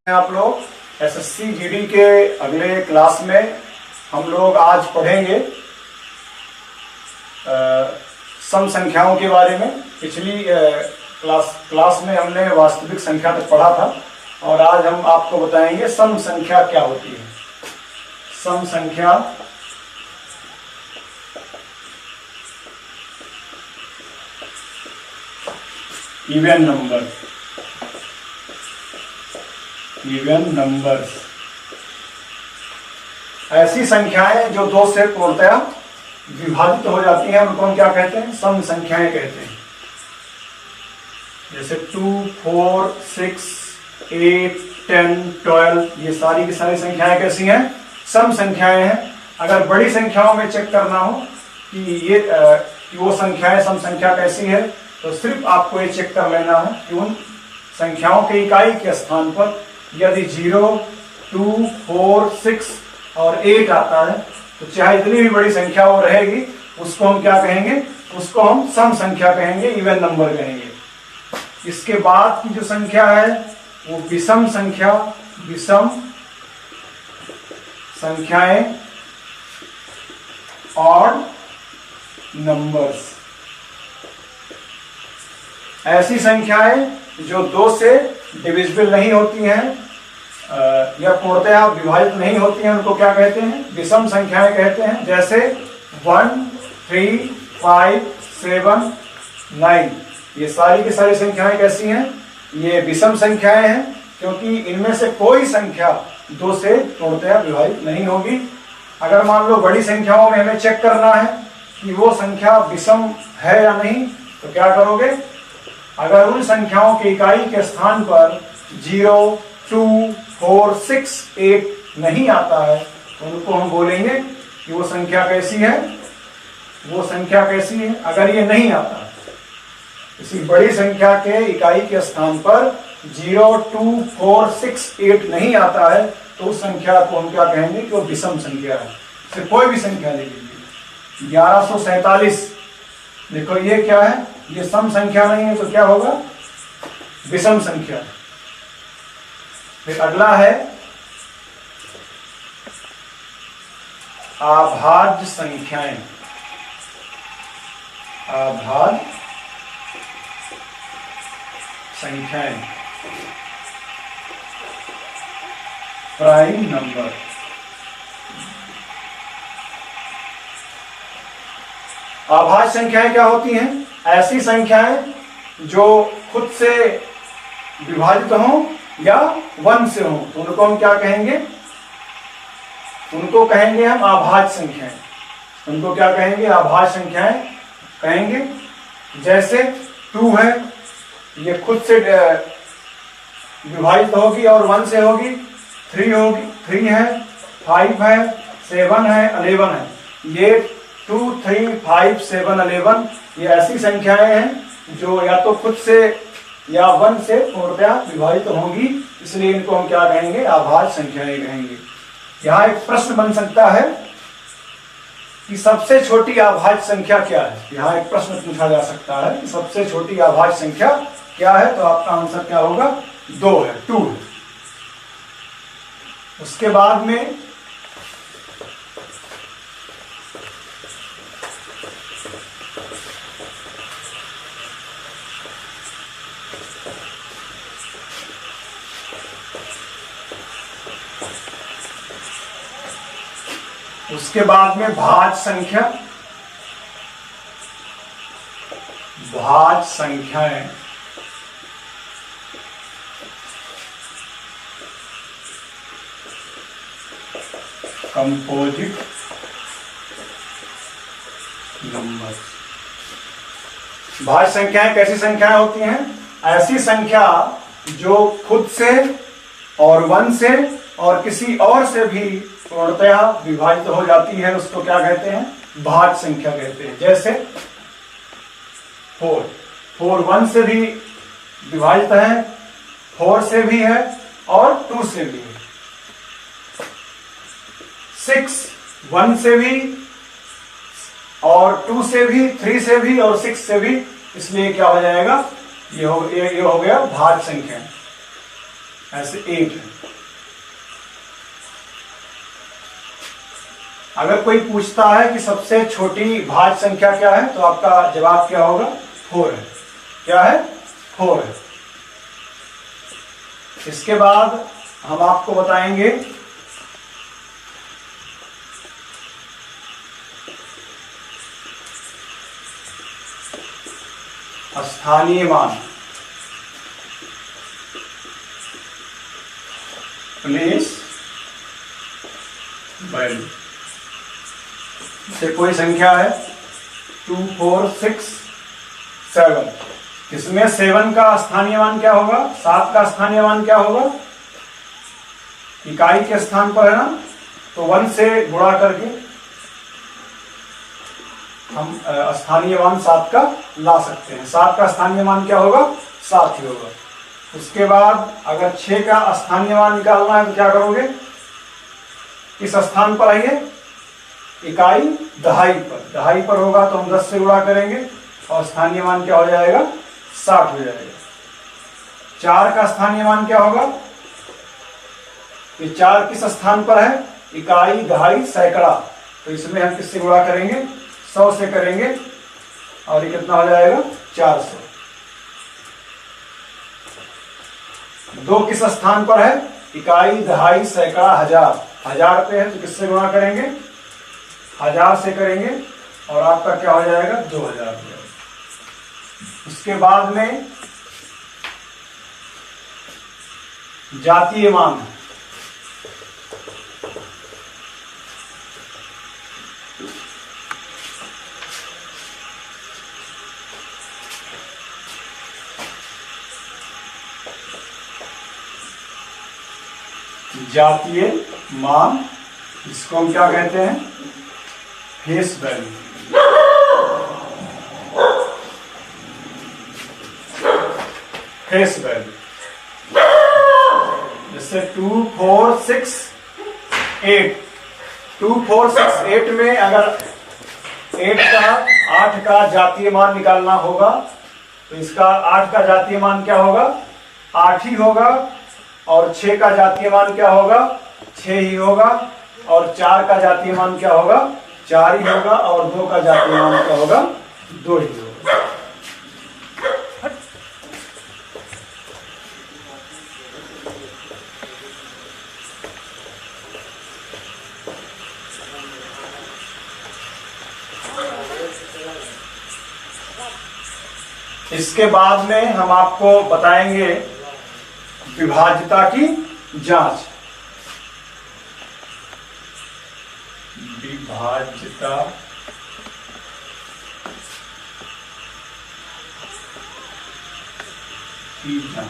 आप लोग SSC GD के अगले क्लास में हम लोग आज पढ़ेंगे सम संख्याओं के बारे में। पिछली क्लास में हमने वास्तविक संख्या तक पढ़ा था और आज हम आपको बताएंगे सम संख्या क्या होती है। सम संख्या इवन नंबर, इवन नंबर्स, ऐसी संख्याएं जो दो से पूर्णतया विभाजित हो जाती हैं उनको हम क्या कहते हैं? सम संख्याएं कहते हैं। जैसे 2, 4, 6, 8, 10, 12, ये सारी की सारी संख्याएं कैसी हैं? सम संख्याएं हैं। अगर बड़ी संख्याओं में चेक करना हो कि ये कि वो संख्याएं सम संख्या कैसी है, तो सिर्फ आपको ये चेक कर लेना है कि उन संख्याओं के इकाई के स्थान पर यदि 0, 2, 4, 6 और 8 आता है तो चाहे इतनी भी बड़ी संख्या वो रहेगी उसको हम क्या कहेंगे? उसको हम सम संख्या कहेंगे, इवन नंबर कहेंगे। इसके बाद की जो संख्या है वो विषम संख्या, विषम संख्याएं, ऑड नंबर्स, ऐसी संख्याएं जो 2 से डिविजिबल नहीं होती हैं या पूर्णतः विभाजित नहीं होती हैं उनको क्या कहते हैं? विषम संख्याएं कहते हैं। जैसे 1, 3, 5, 7, 9, ये सारी की सारी संख्याएं कैसी हैं? ये विषम संख्याएं हैं, क्योंकि इनमें से कोई संख्या 2 से पूर्णतः विभाजित नहीं होगी। अगर मान लो बड़ी संख्याओं में हमें चेक करना है कि वो संख्या विषम है या नहीं, तो क्या करोगे? अगर उन संख्याओं की इकाई के स्थान पर 0, 2, 4, 6, 8 नहीं आता है तो उनको हम बोलेंगे कि वो संख्या कैसी है? वो संख्या कैसी है? अगर ये नहीं आता, किसी बड़ी संख्या के इकाई के स्थान पर 0, 2, 4, 6, 8 नहीं आता है तो उस संख्या को हम क्या कहेंगे कि वो विषम संख्या है। सिर्फ कोई भी संख्या ले लीजिए, 1147, देखो ये क्या है? ये सम संख्या नहीं है तो क्या होगा? विषम संख्या। फिर अगला है अभाज्य संख्याएं, अभाज्य संख्याएं, प्राइम नंबर। अभाज्य संख्याएं क्या होती हैं? ऐसी संख्याएं जो खुद से विभाजित हों या 1 से हों तो उनको हम क्या कहेंगे? उनको कहेंगे हम अभाज्य संख्याएं। उनको क्या कहेंगे? अभाज्य संख्याएं कहेंगे। जैसे 2 है, ये खुद से विभाजित होगी और 1 से होगी। 3 है, 5 है, 7 है, 11 है। ये 2, 3, 5, 7, 11 ये ऐसी संख्याएं हैं जो या तो खुद से या 1 से पूर्णतः विभाजित होंगी, इसलिए इनको हम क्या कहेंगे? अभाज्य संख्याएं कहेंगे। यहाँ एक प्रश्न बन सकता है कि सबसे छोटी अभाज्य संख्या क्या है? यहाँ एक प्रश्न पूछा जा सकता है कि सबसे छोटी अभाज्य संख्या क्या है? तो आपका आंसर क्या होगा? 2 है, 2 है। उसके बाद में भाज्य संख्या, भाज्य संख्याएं, कंपोजिट नंबर। भाज्य संख्याएं कैसी संख्याएं होती हैं? ऐसी संख्या जो खुद से और 1 से और किसी और से भी पूर्णतः विभाजित हो जाती है, उसको क्या कहते हैं? भाज्य संख्या कहते हैं। जैसे 4 1 से भी विभाजित है, 4 से भी है और 2 से भी है। 6 1 से भी और 2 से भी, 3 से भी और 6 से भी, इसलिए क्या हो जाएगा? ये हो गया भाज्य संख्या। ऐसे 8 है। अगर कोई पूछता है कि सबसे छोटी भाज्य संख्या क्या है, तो आपका जवाब क्या होगा? 4 है। क्या है? 4 है। इसके बाद हम आपको बताएंगे स्थानीय मान, प्लेस वैल्यू। से कोई संख्या है 2, 4, 6, 7, इसमें 7 का स्थानीय मान क्या होगा? 7 का स्थानीय मान क्या होगा? इकाई के स्थान पर है ना, तो 1 से गुणा करके हम स्थानीय मान 7 का ला सकते हैं। 7 का स्थानीय मान क्या होगा? 7 ही होगा। उसके बाद अगर 6 का स्थानीय मान निकालना है तो क्या करोगे? इस स्थान पर आइए, इकाई दहाई पर, दहाई पर होगा तो हम 10 से गुणा करेंगे और स्थानीय मान क्या हो जाएगा? 60 हो जाएगा। 4 का स्थानीय मान क्या होगा? ये 4 किस स्थान पर है? इकाई, दहाई, सैकड़ा, तो इसमें हम किससे गुणा करेंगे? 100 से करेंगे और ये कितना हो जाएगा? 400। 2 किस स्थान पर है? इकाई, दहाई, सैकड़ा, हजार, 1000 पे है तो किससे गुणा करेंगे? 1000 से करेंगे और आपका क्या हो जाएगा? 2000 हो जाएगा। उसके बाद में जातीय मान, जातीय मान, इसको हम क्या कहते हैं? Face value. फेस वैल्यू जैसे 2, 4, 6, 8। 2, 4, 6, 8 में अगर 8 का जातीय मान निकालना होगा तो इसका 8 का जातीय मान क्या होगा? 8 ही होगा। और 6 का जातीय मान क्या होगा? 6 ही होगा। और 4 का जातीय मान क्या होगा? 4 ही होगा। और 2 का जातीय मान क्या होगा? 2 ही होगा। इसके बाद में हम आपको बताएंगे विभाज्यता की जांच। विभाज्यता की जांच।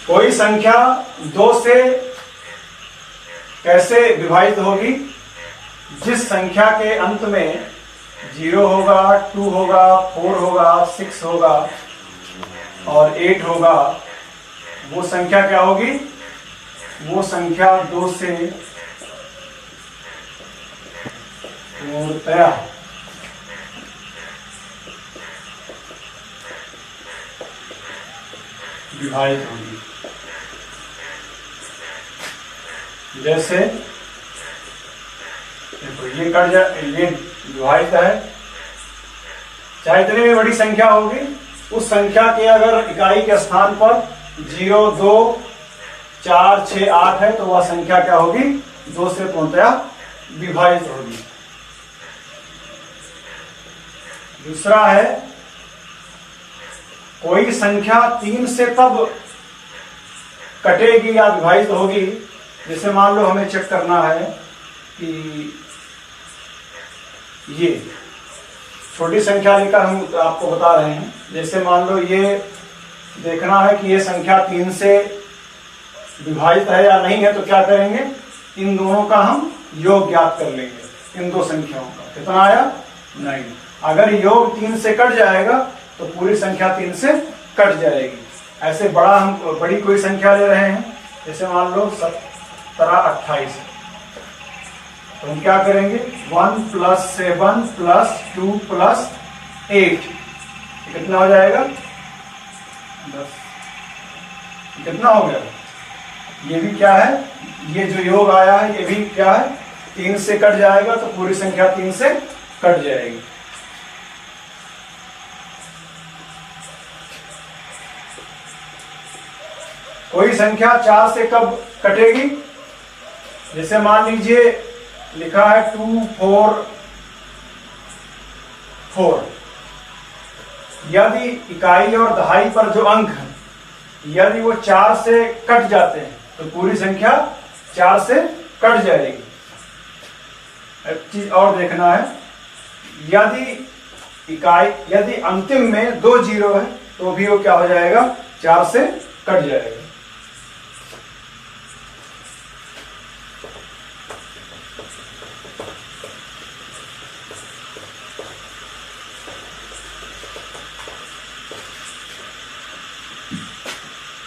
कोई संख्या 2 से कैसे विभाजित होगी? जिस संख्या के अंत में 0 होगा, 2 होगा, 4 होगा, 6 होगा और 8 होगा, वो संख्या क्या होगी? वो संख्या 2 से पूर्णतया विभाजित होगी। जैसे देखो ये कट जाए, ये विभाजित है, चाहे इतनी भी बड़ी संख्या होगी, उस संख्या के अगर इकाई के स्थान पर 0, 2, 4, 6, 8 है तो वह संख्या क्या होगी? 2 से पूर्णतया विभाजित होगी। दूसरा है, कोई संख्या 3 से तब कटेगी या विभाजित होगी, जैसे मान लो हमें चेक करना है कि ये छोटी संख्या लेकर हम आपको बता रहे हैं। जैसे मान लो ये देखना है कि ये संख्या 3 से विभाजित है या नहीं है, तो क्या करेंगे? इन दोनों का हम योग ज्ञात कर लेंगे, इन दो संख्याओं का। कितना आया? 9। अगर योग 3 से कट जाएगा तो पूरी संख्या 3 से कट जाएगी। ऐसे बड़ी कोई संख्या ले रहे हैं, जैसे मान लो 17, 28, तो हम क्या करेंगे 1 + 7 + 2 + 8 कितना हो जाएगा 10। कितना हो गया? ये भी क्या है, ये जो योग आया है ये भी क्या है 3 से कट जाएगा, तो पूरी संख्या 3 से कट जाएगी। कोई संख्या 4 से कब कटेगी? जैसे मान लीजिए लिखा है 2 4 4। यदि इकाई और दहाई पर जो अंक है यदि वो 4 से कट जाते हैं तो पूरी संख्या 4 से कट जाएगी। एक चीज और देखना है, यदि अंतिम में 2 जीरो है तो भी वो क्या हो जाएगा 4 से कट जाएगा।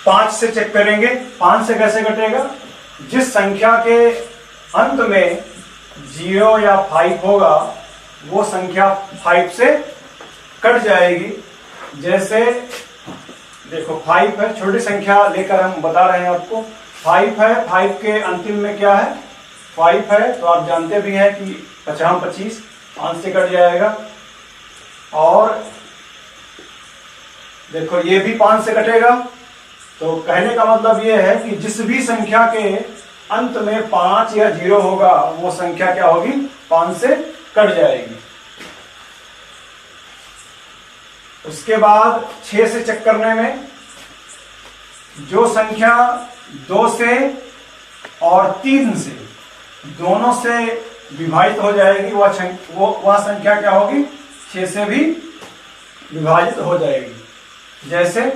पांच से चेक करेंगे, 5 से कैसे कटेगा? जिस संख्या के अंत में 0 या 5 होगा वो संख्या 5 से कट जाएगी। जैसे देखो 5 है, छोटी संख्या लेकर हम बता रहे हैं आपको। 5 है, 5 के अंतिम में क्या है 5 है, तो आप जानते भी हैं कि 50 25 5 से कट जाएगा। और देखो ये भी 5 से कटेगा। तो कहने का मतलब ये है कि जिस भी संख्या के अंत में 5 या 0 होगा वो संख्या क्या होगी 5 से कट जाएगी। उसके बाद 6 से चेक करने में जो संख्या 2 से और 3 से दोनों से विभाजित हो जाएगी वह संख्या क्या होगी 6 से भी विभाजित हो जाएगी। जैसे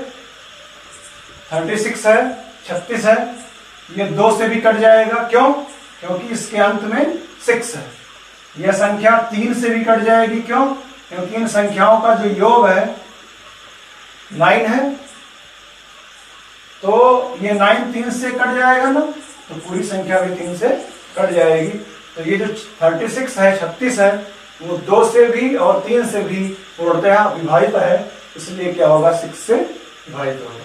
36 है, 36 है, ये 2 से भी कट जाएगा। क्यों? क्योंकि इसके अंत में 6 है। यह संख्या 3 से भी कट जाएगी। क्यों? क्योंकि इन संख्याओं का जो योग है 9 है, तो ये 9 3 से कट जाएगा ना, तो पूरी संख्या भी 3 से कट जाएगी। तो ये जो 36 है 36 है वो 2 से भी और 3 से भी पूर्णतः विभाजित है, इसलिए क्या होगा 6 से विभाजित होगा।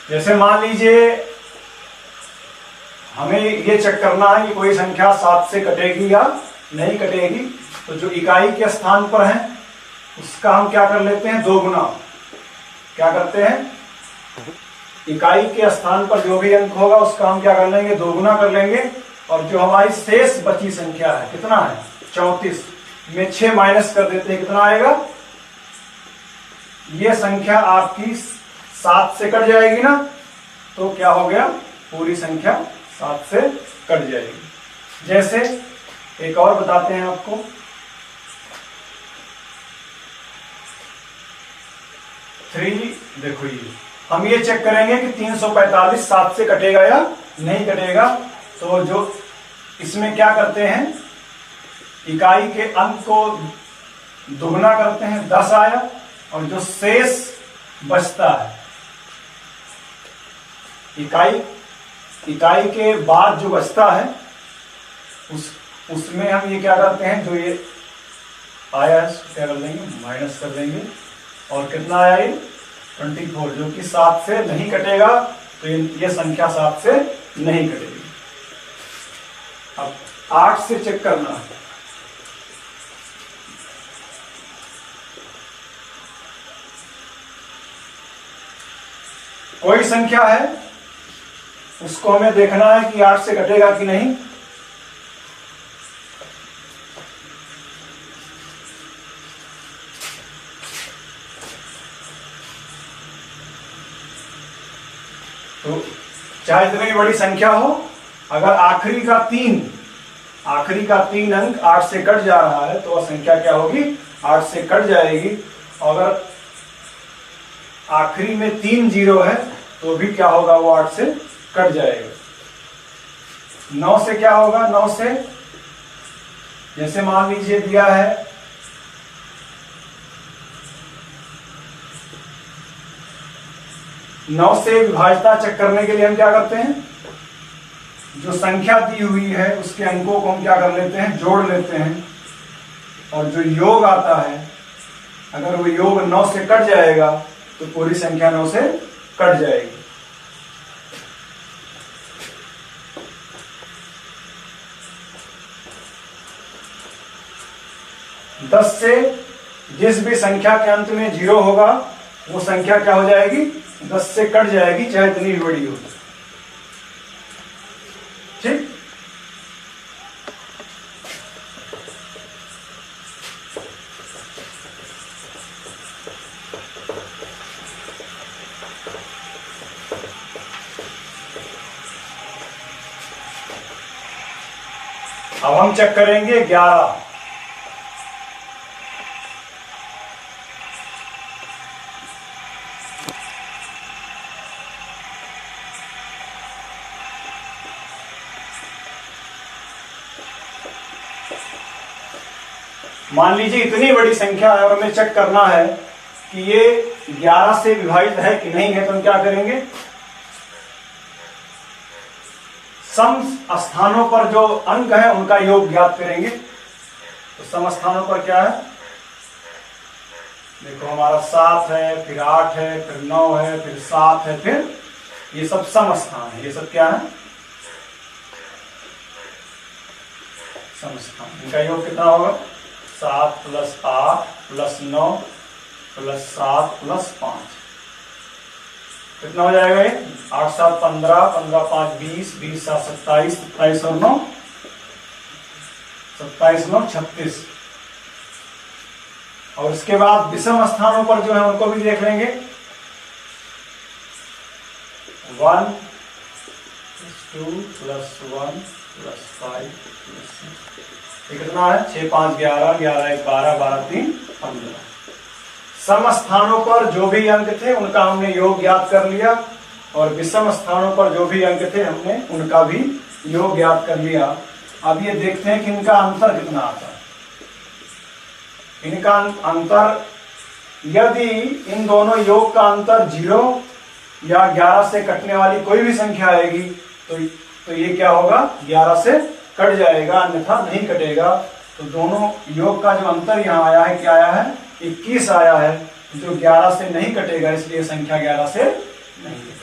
जैसे मान लीजिए हमें ये चेक करना है कि कोई संख्या 7 से कटेगी या नहीं कटेगी, तो जो इकाई के स्थान पर है उसका हम क्या कर लेते हैं 2 गुना। क्या करते हैं? इकाई के स्थान पर जो भी अंक होगा उसका हम क्या कर लेंगे 2 गुना कर लेंगे। और जो हमारी शेष बची संख्या है कितना है 34 में 6 माइनस कर देते हैं, कितना आएगा? ये संख्या आपकी 7 से कट जाएगी ना, तो क्या हो गया पूरी संख्या 7 से कट जाएगी। जैसे एक और बताते हैं आपको, देखो ये हम ये चेक करेंगे कि 345 7 से कटेगा या नहीं कटेगा। तो जो इसमें क्या करते हैं इकाई के अंक को दुगना करते हैं, 10 आया, और जो शेष बचता है इकाई के बाद जो बचता है उसमें हम ये क्या करते हैं, जो ये आया है क्या कर देंगे माइनस कर देंगे, और कितना आया ये 24, जो कि 7 से नहीं कटेगा, तो ये संख्या 7 से नहीं कटेगी। अब 8 से चेक करना है। कोई संख्या है उसको हमें देखना है कि 8 से कटेगा कि नहीं। तो चाहे जितनी बड़ी संख्या हो, अगर आखिरी का तीन अंक 8 से कट जा रहा है तो वह संख्या क्या होगी 8 से कट जाएगी। अगर आखिरी में 3 जीरो है तो भी क्या होगा वो 8 से कट जाएगा। 9 से क्या होगा? 9 से जैसे मान लीजिए दिया है 9 से विभाज्यता चेक करने के लिए हम क्या करते हैं, जो संख्या दी हुई है उसके अंकों को हम क्या कर लेते हैं, जोड़ लेते हैं, और जो योग आता है अगर वो योग 9 से कट जाएगा तो पूरी संख्या 9 से कट जाएगी। दस से जिस भी संख्या के अंत में 0 होगा वो संख्या क्या हो जाएगी, 10 से कट जाएगी, चाहे इतनी भी बड़ी हो। ठीक, अब हम चेक करेंगे 11। मान लीजिए इतनी बड़ी संख्या है और हमें चेक करना है कि ये 11 से विभाजित है कि नहीं है, तो हम क्या करेंगे, सम स्थानों पर जो अंक है उनका योग ज्ञात करेंगे। तो सम स्थानों पर क्या है, देखो हमारा 7 है, फिर 8 है, फिर 9 है, फिर 7 है, फिर ये सब सम स्थान है। ये सब क्या है, सम स्थान। इनका योग कितना होगा, 7 + 8 + 9 + 7 + 5 कितना हो जाएगा ये, 8 × 7 = 15, 15 × 5 = 20, 20 × 7 = 27, 27 और 9 27 9 36। और इसके बाद विषम स्थानों पर जो है उनको भी देख लेंगे। 1 + 2 + 1 + 5 + 6 ये कितना है, 6 × 5 = 11, 11 × 1 = 12, 12 × 3 = 15। सम स्थानों पर जो भी अंक थे उनका हमने योग ज्ञात कर लिया, और विषम स्थानों पर जो भी अंक थे हमने उनका भी योग ज्ञात कर लिया। अब ये देखते हैं कि इनका अंतर कितना आता है। इनका अंतर, यदि इन दोनों योग का अंतर 0 या 11 से कटने वाली कोई भी संख्या आएगी तो ये क्या होगा, 11 से कट जाएगा, अन्यथा नहीं कटेगा। तो दोनों योग का जो अंतर यहाँ आया है, क्या आया है, 21 आया है, जो 11 से नहीं कटेगा, इसलिए संख्या 11 से नहीं है।